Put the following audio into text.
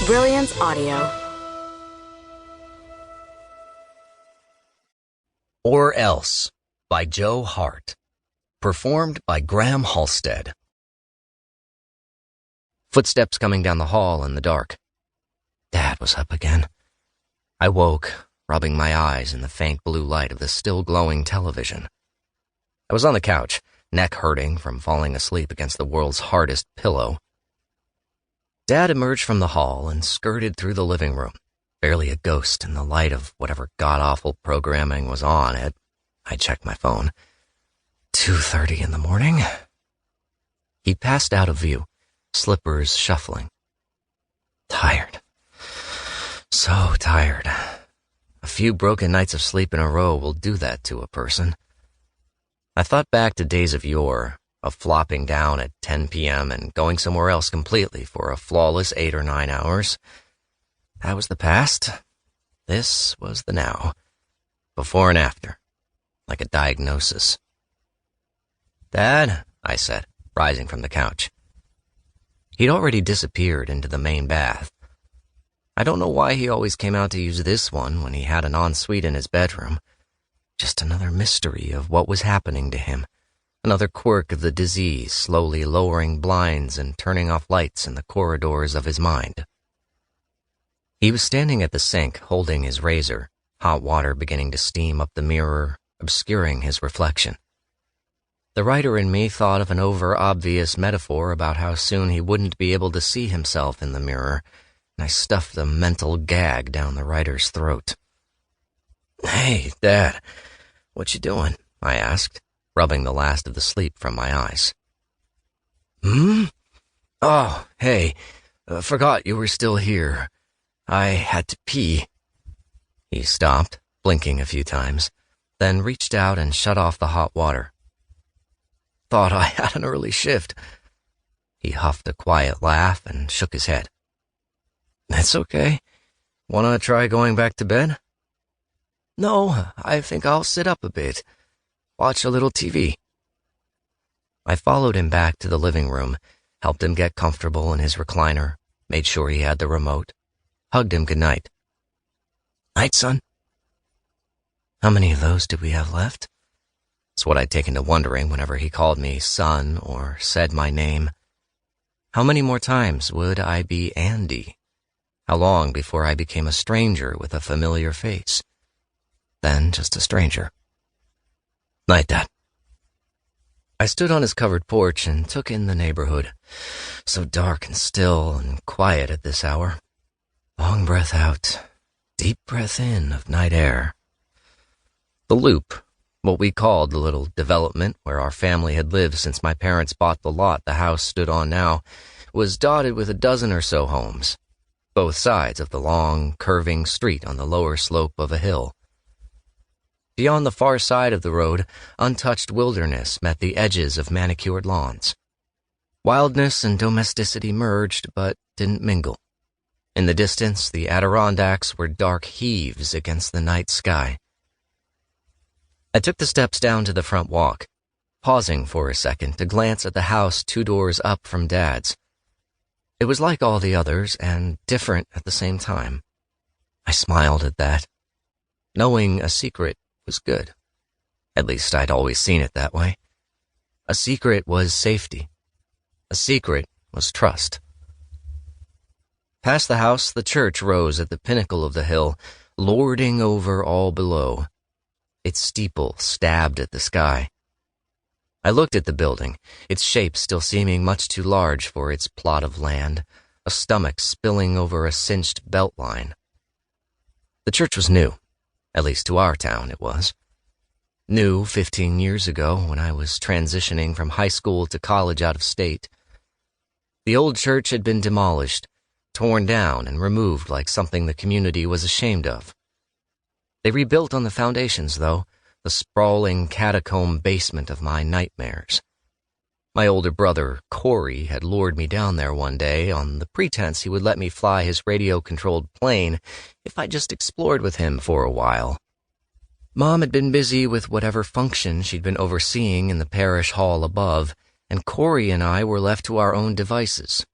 Brilliance Audio. Or Else by Joe Hart. Performed by Graham Halstead. Footsteps coming down the hall in the dark. Dad was up again. I woke, rubbing my eyes in the faint blue light of the still glowing television. I was on the couch, neck hurting from falling asleep against the world's hardest pillow. Dad emerged from the hall and skirted through the living room, barely a ghost in the light of whatever god-awful programming was on at, I checked my phone, 2:30 in the morning. He passed out of view, slippers shuffling. Tired. So tired. A few broken nights of sleep in a row will do that to a person. I thought back to days of yore, of flopping down at 10 p.m. and going somewhere else completely for a flawless 8 or 9 hours. That was the past. This was the now. Before and after. Like a diagnosis. "Dad," I said, rising from the couch. He'd already disappeared into the main bath. I don't know why he always came out to use this one when he had an ensuite in his bedroom. Just another mystery of what was happening to him. Another quirk of the disease slowly lowering blinds and turning off lights in the corridors of his mind. He was standing at the sink, holding his razor, hot water beginning to steam up the mirror, obscuring his reflection. The writer in me thought of an over-obvious metaphor about how soon he wouldn't be able to see himself in the mirror, and I stuffed the mental gag down the writer's throat. "Hey, Dad, what you doing?" I asked, rubbing the last of the sleep from my eyes. Oh, hey, forgot you were still here. I had to pee." He stopped, blinking a few times, then reached out and shut off the hot water. "Thought I had an early shift." He huffed a quiet laugh and shook his head. "That's okay. Wanna try going back to bed?" "No, I think I'll sit up a bit. Watch a little TV." I followed him back to the living room, helped him get comfortable in his recliner, made sure he had the remote, hugged him goodnight. "Night, son." How many of those did we have left? It's what I'd taken to wondering whenever he called me son or said my name. How many more times would I be Andy? How long before I became a stranger with a familiar face? Then just a stranger. "Night, Dad." I stood on his covered porch and took in the neighborhood. So dark and still and quiet at this hour. Long breath out, deep breath in of night air. The Loop, what we called the little development where our family had lived since my parents bought the lot the house stood on now, was dotted with a dozen or so homes, both sides of the long, curving street on the lower slope of a hill. Beyond the far side of the road, untouched wilderness met the edges of manicured lawns. Wildness and domesticity merged, but didn't mingle. In the distance, the Adirondacks were dark heaves against the night sky. I took the steps down to the front walk, pausing for a second to glance at the house 2 doors up from Dad's. It was like all the others, and different at the same time. I smiled at that. Knowing a secret was good. At least I'd always seen it that way. A secret was safety. A secret was trust. Past the house, the church rose at the pinnacle of the hill, lording over all below. Its steeple stabbed at the sky. I looked at the building, its shape still seeming much too large for its plot of land, a stomach spilling over a cinched belt line. The church was new. At least to our town it was. New 15 years ago when I was transitioning from high school to college out of state. The old church had been demolished, torn down and removed like something the community was ashamed of. They rebuilt on the foundations, though, the sprawling catacomb basement of my nightmares. My older brother, Corey, had lured me down there one day on the pretense he would let me fly his radio-controlled plane if I just explored with him for a while. Mom had been busy with whatever function she'd been overseeing in the parish hall above, and Corey and I were left to our own devices,